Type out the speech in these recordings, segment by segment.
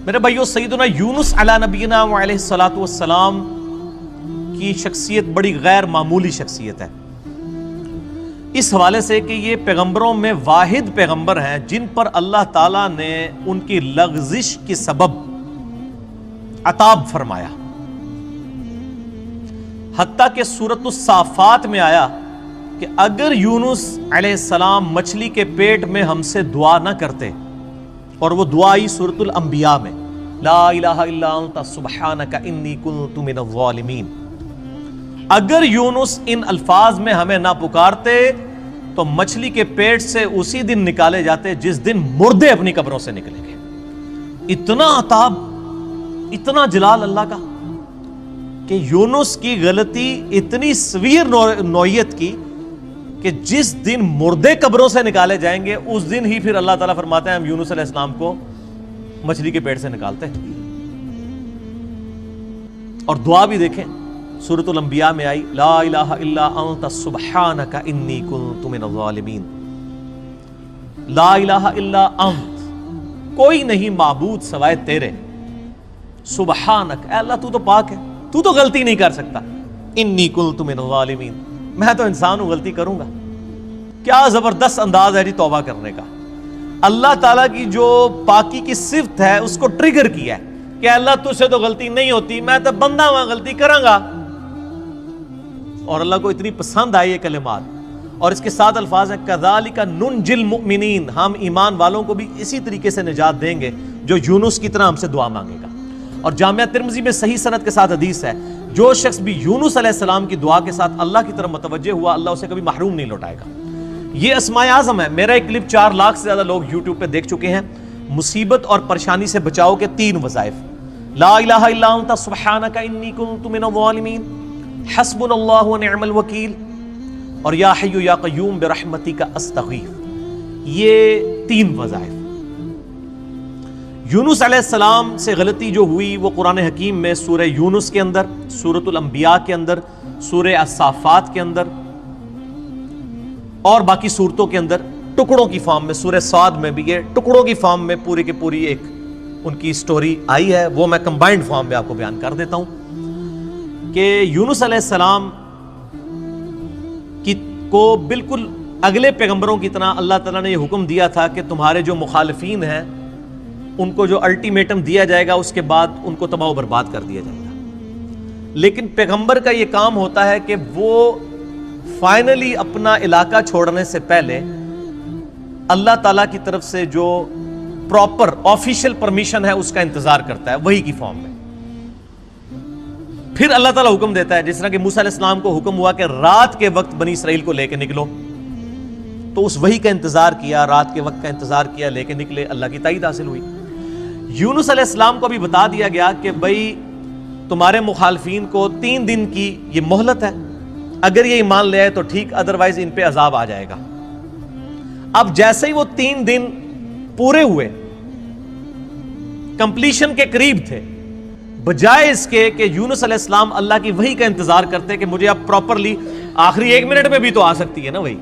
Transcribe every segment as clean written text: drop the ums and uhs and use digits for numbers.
میرے بھائیو، سیدنا یونس علی نبینا علیہ الصلوۃ والسلام کی شخصیت بڑی غیر معمولی شخصیت ہے، اس حوالے سے کہ یہ پیغمبروں میں واحد پیغمبر ہیں جن پر اللہ تعالیٰ نے ان کی لغزش کے سبب عطاب فرمایا۔ حتیٰ کہ سورۃ الصافات میں آیا کہ اگر یونس علیہ السلام مچھلی کے پیٹ میں ہم سے دعا نہ کرتے، اور وہ دعا آئی سورۃ الانبیاء میں، لا الہ الا انت سبحانک انی کنت من الظالمین، اگر یونس ان الفاظ میں ہمیں نہ پکارتے تو مچھلی کے پیٹ سے اسی دن نکالے جاتے جس دن مردے اپنی قبروں سے نکلیں گے۔ اتنا عطاب، اتنا جلال اللہ کا کہ یونس کی غلطی اتنی سویر نوعیت کی کہ جس دن مردے قبروں سے نکالے جائیں گے اس دن ہی پھر اللہ تعالیٰ فرماتے ہیں ہم یونس علیہ السلام کو مچھلی کے پیٹ سے نکالتے ہیں۔ اور دعا بھی دیکھیں، سورۃ الانبیاء میں آئی، لا الہ الا انت سبحانک انی کنت من الظالمین، لا الہ الا انت، کوئی نہیں معبود سوائے تیرے، سبحانک، اے اللہ تو پاک ہے، تو غلطی نہیں کر سکتا، انی کنت من الظالمین، میں تو انسان ہوں، غلطی کروں گا۔ کیا زبردست انداز ہے جی توبہ کرنے کا۔ اللہ تعالیٰ کی جو پاکی کی صفت ہے اس کو ٹریگر کیا ہے کہ اللہ تجھ سے تو غلطی نہیں ہوتی، میں تو بندہ ہوں، غلطی کراں گا۔ اور اللہ کو اتنی پسند آئی یہ کلمات، اور اس کے ساتھ الفاظ ہیں کذالک ننجی المؤمنین، ہم ایمان والوں کو بھی اسی طریقے سے نجات دیں گے جو یونس کی طرح ہم سے دعا مانگے گا۔ اور جامعہ ترمذی میں صحیح سند کے ساتھ حدیث ہے، جو شخص بھی یونس علیہ السلام کی دعا کے ساتھ اللہ کی طرف متوجہ ہوا، اللہ اسے کبھی محروم نہیں لوٹائے گا۔ یہ اسماء اعظم ہے۔ میرا ایک کلپ 4 لاکھ سے زیادہ لوگ یوٹیوب پہ دیکھ چکے ہیں۔ مصیبت اور پریشانی سے بچاؤ کے 3 وظائف، لا الہ الا انت سبحانک انی کنت من الظالمین، حسبنا اللہ ونعم الوکیل، اور یا حی یا قیوم برحمتک استغیث۔ یہ 3 وظائف۔ یونس علیہ السلام سے غلطی جو ہوئی وہ قرآن حکیم میں سورہ یونس کے اندر، سورۃ الانبیاء کے اندر، سورہ الصافات کے اندر اور باقی صورتوں کے اندر ٹکڑوں کی فارم میں، سورہ صاد میں بھی یہ ٹکڑوں کی فارم میں پوری کی پوری ایک ان کی سٹوری آئی ہے، وہ میں کمبائنڈ فارم میں آپ کو بیان کر دیتا ہوں کہ یونس علیہ السلام کو بالکل اگلے پیغمبروں کی طرح اللہ تعالیٰ نے یہ حکم دیا تھا کہ تمہارے جو مخالفین ہیں ان کو جو الٹیمیٹم دیا جائے گا اس کے بعد ان کو تباہ و برباد کر دیا جائے گا۔ لیکن پیغمبر کا یہ کام ہوتا ہے کہ وہ فائنلی اپنا علاقہ چھوڑنے سے پہلے اللہ تعالیٰ کی طرف سے جو پراپر آفیشیل پرمیشن ہے اس کا انتظار کرتا ہے، وہی کی فارم میں۔ پھر اللہ تعالیٰ حکم دیتا ہے، جس طرح کہ موسیٰ علیہ السلام کو حکم ہوا کہ رات کے وقت بنی اسرائیل کو لے کے نکلو، تو اس وحی کا انتظار کیا، رات کے وقت کا انتظار کیا، لے کے نکلے، اللہ کی تائید حاصل ہوئی۔ یونس علیہ السلام کو بھی بتا دیا گیا کہ بھئی تمہارے مخالفین کو 3 دن کی یہ مہلت ہے، اگر یہ ایمان لے آئے تو ٹھیک، ادروائز ان پہ عذاب آ جائے گا۔ اب جیسے ہی وہ 3 دن پورے ہوئے، کمپلیشن کے قریب تھے، بجائے اس کے کہ یونس علیہ السلام اللہ کی وحی کا انتظار کرتے کہ مجھے اب پراپرلی آخری 1 منٹ میں بھی تو آ سکتی ہے نا وحی،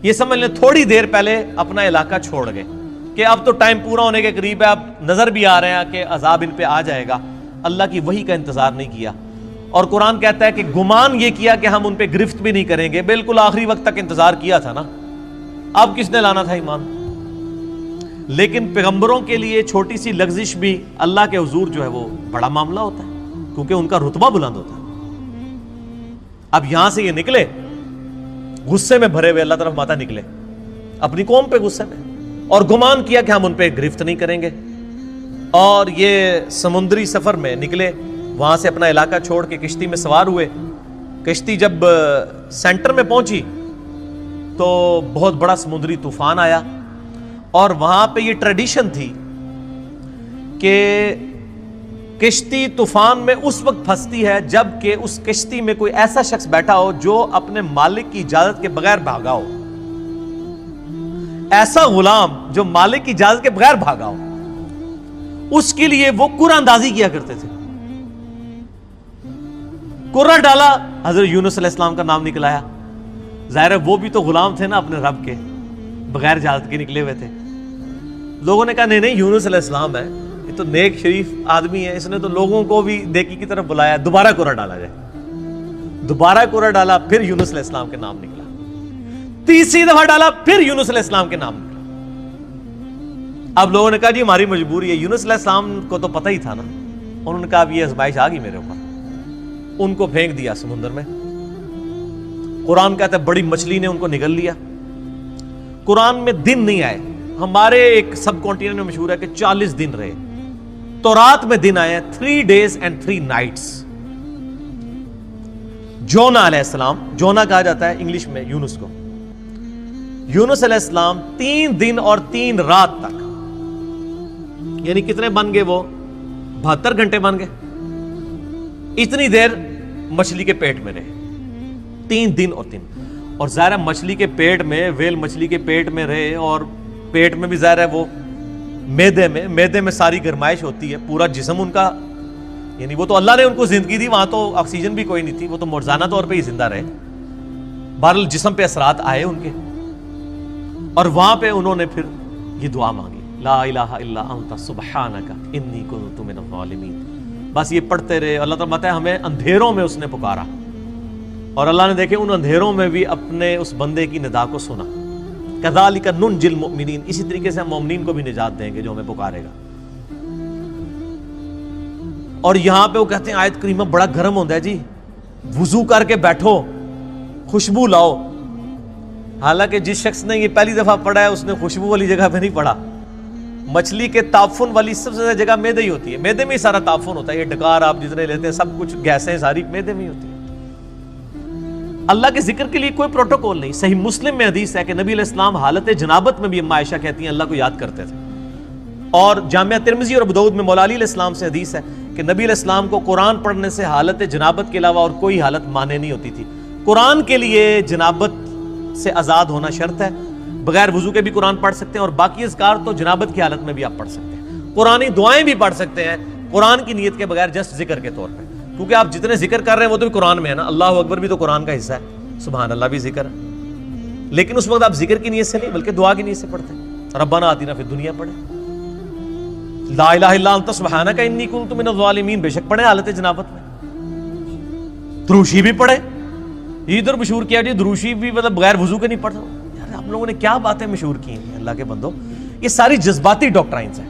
یہ سمجھ لیں تھوڑی دیر پہلے اپنا علاقہ چھوڑ گئے کہ اب تو ٹائم پورا ہونے کے قریب ہے، اب نظر بھی آ رہے ہیں کہ عذاب ان پہ آ جائے گا۔ اللہ کی وحی کا انتظار نہیں کیا، اور قرآن کہتا ہے کہ گمان یہ کیا کہ ہم ان پہ گرفت بھی نہیں کریں گے، بالکل آخری وقت تک انتظار کیا تھا نا، اب کس نے لانا تھا ایمان۔ لیکن پیغمبروں کے لیے چھوٹی سی لغزش بھی اللہ کے حضور جو ہے وہ بڑا معاملہ ہوتا ہے، کیونکہ ان کا رتبہ بلند ہوتا ہے۔ اب یہاں سے یہ نکلے غصے میں بھرے ہوئے، اللہ طرف ماتا نکلے اپنی قوم پہ غصے میں، اور گمان کیا کہ ہم ان پہ گرفت نہیں کریں گے، اور یہ سمندری سفر میں نکلے، وہاں سے اپنا علاقہ چھوڑ کے کشتی میں سوار ہوئے۔ کشتی جب سینٹر میں پہنچی تو بہت بڑا سمندری طوفان آیا، اور وہاں پہ یہ ٹریڈیشن تھی کہ کشتی طوفان میں اس وقت پھنستی ہے جب کہ اس کشتی میں کوئی ایسا شخص بیٹھا ہو جو اپنے مالک کی اجازت کے بغیر بھاگا ہو، ایسا غلام جو مالک کی اجازت کے بغیر بھاگا ہو، اس کے لیے وہ قرآن اندازی کیا کرتے تھے۔ قرآن ڈالا، حضرت یونس علیہ السلام کا نام نکلایا، ظاہر ہے وہ بھی تو غلام تھے نا اپنے رب کے، بغیر اجازت کے نکلے ہوئے تھے۔ لوگوں نے کہا نہیں نہیں یونس علیہ السلام ہے، یہ تو نیک شریف آدمی ہے, اس نے تو لوگوں کو بھی نیکی کی طرف بلایا, دوبارہ کوڑا ڈالا جائے. دوبارہ کوڑا ڈالا, پھر یونس علیہ السلام کے نام نکلا. تیسری دفعہ ڈالا, پھر یونس علیہ السلام کے نام نکلا. اب لوگوں نے کہا جی ہماری مجبوری ہے. یونس علیہ السلام کو تو پتہ ہی تھا نا. انہوں نے کہا اب یہ آزمائش آ گئی میرے اوپر. ان کو پھینک دیا سمندر میں. قرآن کہتا ہے بڑی مچھلی نے ان کو نگل لیا. قرآن میں دن نہیں آئے. ہمارے ایک سب کانٹیننٹ میں مشہور ہے کہ 40 دن رہے. تورات میں دن آئے 3 days and 3 nights. جونا علیہ السلام, جونا کہا جاتا ہے انگلش میں یونس کو. یونس علیہ السلام 3 دن اور 3 رات تک, یعنی کتنے بن گئے وہ, 72 گھنٹے بن گئے. اتنی دیر مچھلی کے پیٹ میں رہے, 3 دن اور 3. اور ظاہر ہے مچھلی کے پیٹ میں, ویل مچھلی کے پیٹ میں رہے, اور پیٹ میں بھی ظاہر ہے وہ میدے میں ساری گرمائش ہوتی ہے. پورا جسم ان کا, یعنی وہ تو اللہ نے ان کو زندگی دی, وہاں تو آکسیجن بھی کوئی نہیں تھی, وہ تو مرزانہ طور پہ ہی زندہ رہے. بہرحال جسم پہ اثرات آئے ان کے, اور وہاں پہ انہوں نے پھر یہ دعا مانگی, لا الہ الا انت سبحانک انی کنت من الظالمین. بس یہ پڑھتے رہے. اللہ تعالیٰ بتایا ہمیں اندھیروں میں اس نے پکارا, اور اللہ نے دیکھے ان اندھیروں میں بھی اپنے اس بندے کی ندا کو سنا. کذالک ننجی المؤمنین, اسی طریقے سے ہم مومنین کو بھی نجات دیں گے جو ہمیں پکارے گا. اور یہاں پہ وہ کہتے ہیں آیت کریمہ بڑا گرم ہوتا ہے جی, وضو کر کے بیٹھو, خوشبو لاؤ. حالانکہ جس شخص نے یہ پہلی دفعہ پڑھا ہے اس نے خوشبو والی جگہ پہ نہیں پڑھا. مچھلی کے تعفن والی سب سے زیادہ جگہ میدے ہی ہوتی ہے. میدے میں ہی سارا تعفن ہوتا ہے. یہ ڈکار آپ جتنے لیتے ہیں سب کچھ گیسیں ساری میدے میں ہی ہوتی ہیں. اللہ کے ذکر کے لیے کوئی پروٹوکول نہیں. صحیح مسلم میں حدیث ہے کہ نبی علیہ السلام حالت جنابت میں بھی اما عائشہ کہتی ہیں اللہ کو یاد کرتے تھے. اور جامعہ ترمذی اور ابو داؤد میں مولا علی علیہ السلام سے حدیث ہے کہ نبی علیہ السلام کو قرآن پڑھنے سے حالت جنابت کے علاوہ اور کوئی حالت مانے نہیں ہوتی تھی. قرآن کے لیے جنابت سے آزاد ہونا شرط ہے. بغیر وضو کے بھی قرآن پڑھ سکتے ہیں, اور باقی اذکار تو جنابت کی حالت میں بھی آپ پڑھ سکتے ہیں. قرآنی دعائیں بھی پڑھ سکتے ہیں قرآن کی نیت کے بغیر, جسٹ ذکر کے طور پہ, کیونکہ آپ جتنے ذکر کر رہے ہیں وہ تو بھی قرآن میں ہے نا. اللہ اکبر بھی تو قرآن کا حصہ ہے, سبحان اللہ بھی ذکر ہے, لیکن اس وقت آپ ذکر کی نیت سے نہیں بلکہ دعا کی نیت سے پڑھتے ہیں. ربنا آتنا فی الدنیا پڑھیں, لا الہ الا انت سبحانک انی کنت من الظالمین بے شک پڑھیں حالت جنابت میں. دروشی بھی پڑھیں. ادھر مشہور کیا جی دروشی بھی مطلب بغیر وضو کے نہیں پڑھتا. یار آپ لوگوں نے کیا باتیں مشہور کی ہیں اللہ کے بندو. یہ ساری جذباتی ڈاکٹرائنز ہیں.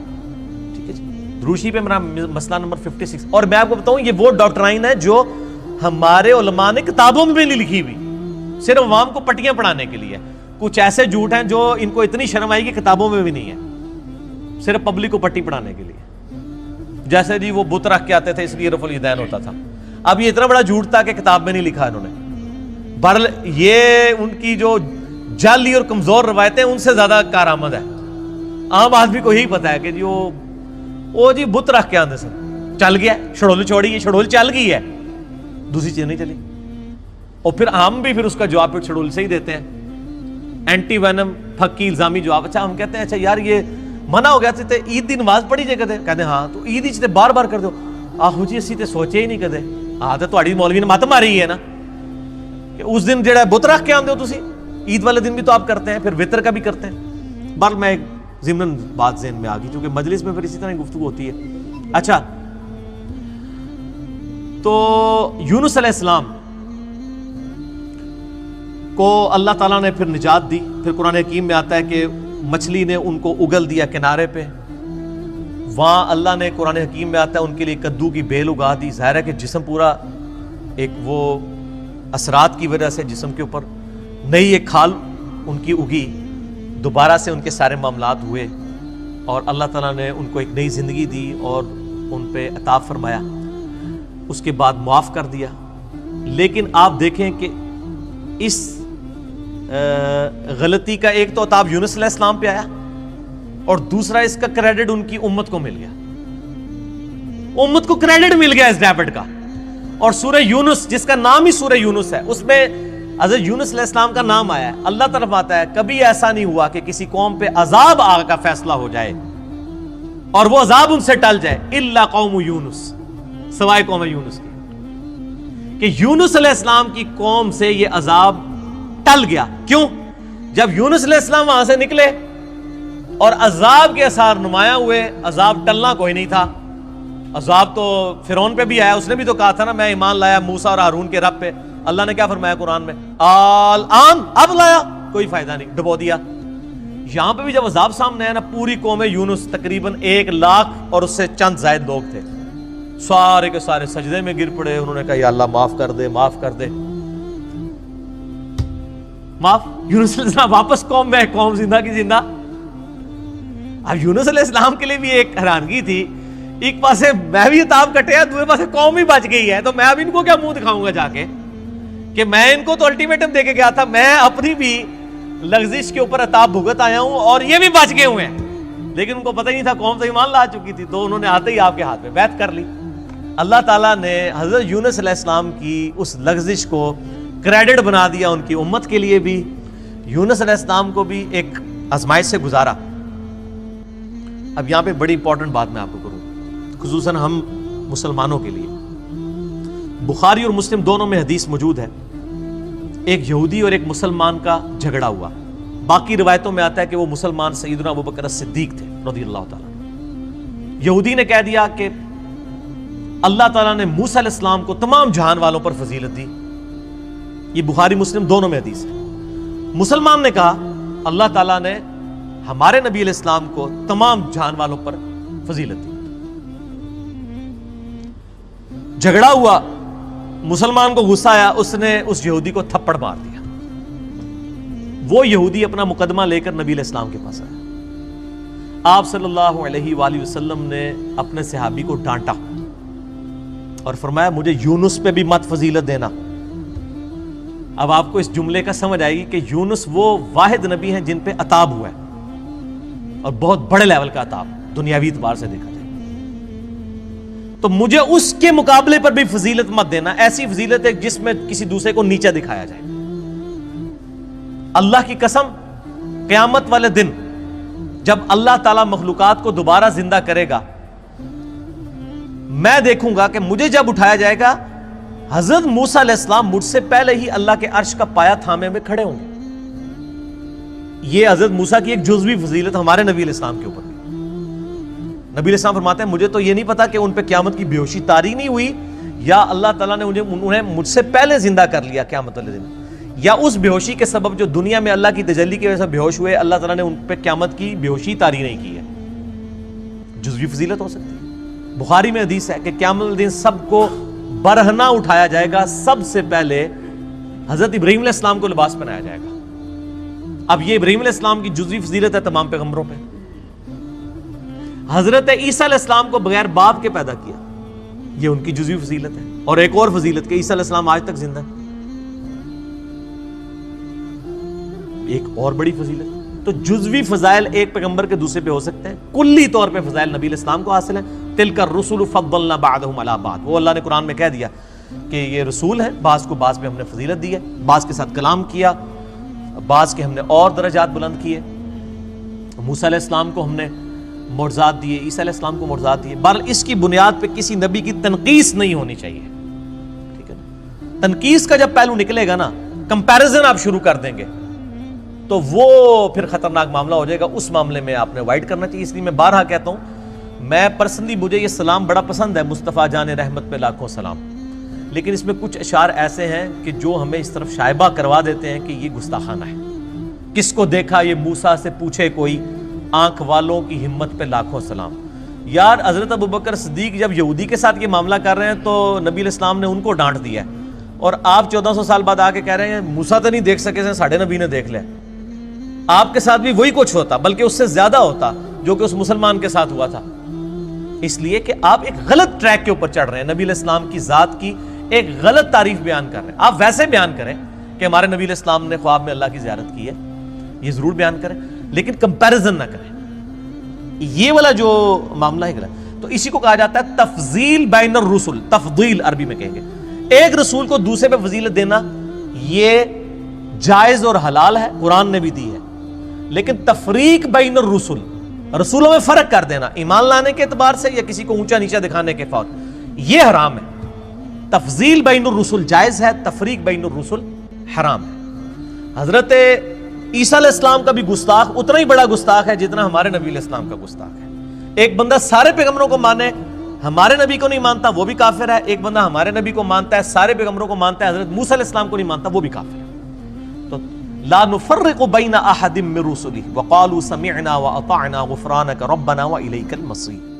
ٹھیک ہے جی, دروشی پہ میرا مسئلہ نمبر 56. اور میں آپ کو بتاؤں یہ وہ ڈاکٹرائن ہے جو ہمارے علماء نے کتابوں میں بھی نہیں لکھی ہوئی, صرف عوام کو پٹیاں پڑھانے کے لیے. کچھ ایسے جھوٹ ہیں جو ان کو اتنی شرم آئی کہ کتابوں میں بھی نہیں ہے, صرف پبلک کو پٹی پڑھانے کے لیے. جیسے جی وہ بت رکھ کے آتے تھے اس لیے رفع الیدین ہوتا تھا. اب یہ اتنا بڑا جھوٹ تھا کہ کتاب میں نہیں لکھا انہوں نے. بہرحال یہ ان کی جو جعلی اور کمزور روایتیں ان سے زیادہ کارآمد ہے. عام آدمی کو یہی پتا ہے کہ جی وہ جی بت رکھ کے آتے سن, چل گیا, شڑول چھوڑی, شڑول چل گئی ہے, دوسری چیز نہیں چلی. اور پھر ہم بھی پھر اس کا جواب پھر شڑول سے ہی دیتے ہیں, اینٹی وینم پھکی الزامی جواب. اچھا ہم کہتے ہیں اچھا یار یہ منع ہو گیا تھے عید دی نماز پڑھی جائے کدے, کہتے ہیں ہاں تو عید ہی بار بار کر دو. آہو جی اسی تے سوچے ہی نہیں کدے. ہاں تو تہاڈی مولوی نے مت ماری ہے نا کہ اس دن جڑا بت رکھ کے آندے ہو تسی, عید والے دن بھی تو آپ کرتے ہیں, پھر وطر کا بھی کرتے ہیں. بہرحال میں ایک ضمن بات ذہن میں آ گئی کیونکہ مجلس میں پھر اسی طرح گفتگو ہوتی ہے. اچھا تو یونس علیہ السلام کو اللہ تعالیٰ نے پھر نجات دی. پھر قرآن حکیم میں آتا ہے کہ مچھلی نے ان کو اگل دیا کنارے پہ. وہاں اللہ نے قرآن حکیم میں آتا ہے ان کے لیے کدو کی بیل اگا دی. ظاہر ہے کہ جسم پورا ایک وہ اثرات کی وجہ سے جسم کے اوپر نئی ایک کھال ان کی اگی, دوبارہ سے ان کے سارے معاملات ہوئے, اور اللہ تعالیٰ نے ان کو ایک نئی زندگی دی اور ان پہ عطا فرمایا. اس کے بعد معاف کر دیا. لیکن آپ دیکھیں کہ اس غلطی کا ایک تو عتاب یونس علیہ السلام پہ آیا, اور دوسرا اس کا کریڈٹ ان کی امت کو مل گیا. امت کو کریڈٹ مل گیا اس ڈیبٹ کا. اور سورہ یونس جس کا نام ہی سورہ یونس ہے, اس میں حضرت یونس علیہ السلام کا نام آیا ہے. اللہ طرف آتا ہے کبھی ایسا نہیں ہوا کہ کسی قوم پہ عذاب آ کا فیصلہ ہو جائے اور وہ عذاب ان سے ٹل جائے, الا قوم یونس, سوائے قوم یونس کی, کہ یونس علیہ السلام کی قوم سے یہ عذاب ٹل گیا. کیوں؟ جب یونس علیہ السلام وہاں سے نکلے اور عذاب کے اثار نمایاں ہوئے. عذاب ٹلنا کوئی نہیں تھا. عذاب تو فرعون پہ بھی آیا, اس نے بھی تو کہا تھا نا میں ایمان لایا موسیٰ اور ہارون کے رب پہ. اللہ نے کیا فرمایا قرآن میں, الآن, اب لایا, کوئی فائدہ نہیں, ڈبو دیا. یہاں پہ بھی جب عذاب سامنے آیا نا, پوری قوم یونس تقریباً 1,00,000 اور اس سے چند زائد لوگ تھے, سارے کے سارے سجدے میں گر پڑے. انہوں نے کہا یا اللہ معاف کر دے, معاف کر دے, معاف. یونس علیہ السلام واپس قوم میں, قوم زندہ کی زندہ. اب یونس علیہ السلام کے لیے بھی ایک حیرانگی تھی, ایک پاسے میں بھی عذاب کٹیا, دوسرے پاسے قوم بھی بچ گئی ہے, تو میں اب ان کو کیا منہ دکھاؤں گا جا کے کہ میں ان کو تو الٹیمیٹم دے کے گیا تھا, میں اپنی بھی لغزش کے اوپر عذاب بھگت آیا ہوں اور یہ بھی بچ گئے ہوئے ہیں. لیکن ان کو پتہ ہی نہیں تھا, قوم تو ایمان لا چکی تھی, تو انہوں نے آتے ہی آپ کے ہاتھ میں بیعت کر لی. اللہ تعالیٰ نے حضرت یونس علیہ السلام کی اس لغزش کو کریڈٹ بنا دیا ان کی امت کے لیے بھی, یونس علیہ السلام کو بھی ایک آزمائش سے گزارا. اب یہاں پہ بڑی امپورٹنٹ بات میں آپ کو کروں, خصوصاً ہم مسلمانوں کے لیے. بخاری اور مسلم دونوں میں حدیث موجود ہے, ایک یہودی اور ایک مسلمان کا جھگڑا ہوا. باقی روایتوں میں آتا ہے کہ وہ مسلمان سیدنا ابوبکر صدیق تھے رضی اللہ تعالیٰ. یہودی نے کہہ دیا کہ اللہ تعالیٰ نے موسیٰ علیہ السلام کو تمام جہان والوں پر فضیلت دی. یہ بخاری مسلم دونوں میں حدیث ہے. مسلمان نے کہا اللہ تعالیٰ نے ہمارے نبی علیہ السلام کو تمام جہان والوں پر فضیلت دی. جھگڑا ہوا, مسلمان کو غصہ آیا, اس نے اس یہودی کو تھپڑ مار دیا. وہ یہودی اپنا مقدمہ لے کر نبی علیہ السلام کے پاس آیا. آپ صلی اللہ علیہ وآلہ وسلم نے اپنے صحابی کو ڈانٹا اور فرمایا مجھے یونس پہ بھی مت فضیلت دینا. اب آپ کو اس جملے کا سمجھ آئے گی کہ یونس وہ واحد نبی ہیں جن پہ عطاب ہوا ہے, اور بہت بڑے لیول کا عطاب دنیاوی اعتبار سے دیکھا جائے. تو مجھے اس کے مقابلے پر بھی فضیلت مت دینا, ایسی فضیلت ہے جس میں کسی دوسرے کو نیچا دکھایا جائے. اللہ کی قسم, قیامت والے دن جب اللہ تعالیٰ مخلوقات کو دوبارہ زندہ کرے گا, میں دیکھوں گا کہ مجھے جب اٹھایا جائے گا, حضرت موسیٰ علیہ السلام مجھ سے پہلے ہی اللہ کے عرش کا پایا تھامے میں کھڑے ہوں گے. یہ حضرت موسیٰ کی ایک جزوی فضیلت ہمارے نبی علیہ السلام کے اوپر بھی. نبی علیہ السلام فرماتے ہیں مجھے تو یہ نہیں پتا کہ ان پہ قیامت کی بے ہوشی طاری نہیں ہوئی, یا اللہ تعالیٰ نے انہیں مجھ سے پہلے زندہ کر لیا قیامت والے دن, یا اس بے ہوشی کے سبب جو دنیا میں اللہ کی تجلی کی وجہ سے بے ہوش ہوئے, اللہ تعالیٰ نے ان پہ قیامت کی بے ہوشی طاری نہیں کی ہے. جزوی فضیلت ہو سکتی ہے. بخاری میں حدیث ہے کہ قیامت والے دن سب کو برہنہ اٹھایا جائے گا, سب سے پہلے حضرت ابراہیم علیہ السلام کو لباس پہنایا جائے گا. اب یہ ابراہیم علیہ السلام کی جزوی فضیلت ہے تمام پیغمبروں پہ. حضرت عیسیٰ علیہ السلام کو بغیر باپ کے پیدا کیا, یہ ان کی جزوی فضیلت ہے. اور ایک اور فضیلت کہ عیسیٰ علیہ السلام آج تک زندہ ہے, ایک اور بڑی فضیلت. تو جزوی فضائل ایک پیغمبر کے دوسرے پہ ہو سکتے ہیں, کلی طور پہ فضائل نبی علیہ السلام کو حاصل ہیں. تلک الرسل فضلنا بعضهم علی بعض, وہ اللہ نے قرآن میں کہہ دیا کہ یہ رسول ہیں, بعض کو بعض پہ ہم نے فضیلت دی ہے, بعض کے ساتھ کلام کیا, بعض کے ہم نے اور درجات بلند کیے. موسیٰ علیہ السلام کو ہم نے معجزات دیے, عیسیٰ علیہ السلام کو معجزات دیے. بہرحال اس کی بنیاد پہ کسی نبی کی تنقیص نہیں ہونی چاہیے, ٹھیک ہے نا. تنقیص کا جب پہلو نکلے گا نا, کمپیریزن آپ شروع کر دیں گے, تو وہ پھر خطرناک معاملہ ہو جائے گا. اس معاملے میں آپ نے اوائڈ کرنا چاہیے. اس لیے میں بارہا کہتا ہوں, میں پرسنلی مجھے یہ سلام بڑا پسند ہے, مصطفیٰ جان رحمت پہ لاکھوں سلام, لیکن اس میں کچھ اشعار ایسے ہیں کہ جو ہمیں اس طرف شائبہ کروا دیتے ہیں کہ یہ گستاخانہ ہے. کس کو دیکھا یہ موسیٰ سے پوچھے کوئی, آنکھ والوں کی ہمت پہ لاکھوں سلام. یار حضرت ابوبکر صدیق جب یہودی کے ساتھ یہ معاملہ کر رہے ہیں تو نبی علیہ السلام نے ان کو ڈانٹ دیا ہے, اور آپ 1400 سال بعد آ کے کہہ رہے ہیں موسیٰ تو نہیں دیکھ سکے تھے, ساڑھے نبی نے دیکھ لیا. آپ کے ساتھ بھی وہی کچھ ہوتا, بلکہ اس سے زیادہ ہوتا جو کہ اس مسلمان کے ساتھ ہوا تھا. اس لیے کہ آپ ایک غلط ٹریک کے اوپر چڑھ رہے ہیں, نبی علیہ السلام کی ذات کی ایک غلط تعریف بیان کر رہے ہیں. آپ ویسے بیان کریں کہ ہمارے نبی علیہ السلام نے خواب میں اللہ کی زیارت کی ہے, یہ ضرور بیان کریں, لیکن کمپیریزن نہ کریں. یہ والا جو معاملہ ہے غلط. تو اسی کو کہا جاتا ہے تفضیل بین الرسل, تفضیل عربی میں کہیں گے. ایک رسول کو دوسرے پہ فضیلت دینا یہ جائز اور حلال ہے, قرآن نے بھی دی ہے, لیکن تفریق بین الرسل, رسولوں میں فرق کر دینا ایمان لانے کے اعتبار سے یا کسی کو اونچا نیچا دکھانے کے فوت, یہ حرام ہے. تفضیل بین الرسل جائز ہے, تفریق بین الرسل حرام ہے. حضرت عیسیٰ علیہ السلام کا بھی گستاخ اتنا ہی بڑا گستاخ ہے جتنا ہمارے نبی علیہ السلام کا گستاخ ہے. ایک بندہ سارے پیغمبروں کو مانے ہمارے نبی کو نہیں مانتا وہ بھی کافر ہے. ایک بندہ ہمارے نبی کو مانتا ہے سارے پیغمبروں کو مانتا ہے حضرت موسیٰ علیہ السلام کو نہیں مانتا وہ بھی کافر ہے. تو لا نفرق بین احد من رسلہ وقالوا سمعنا واطعنا غفرانک ربنا والیک المصیر.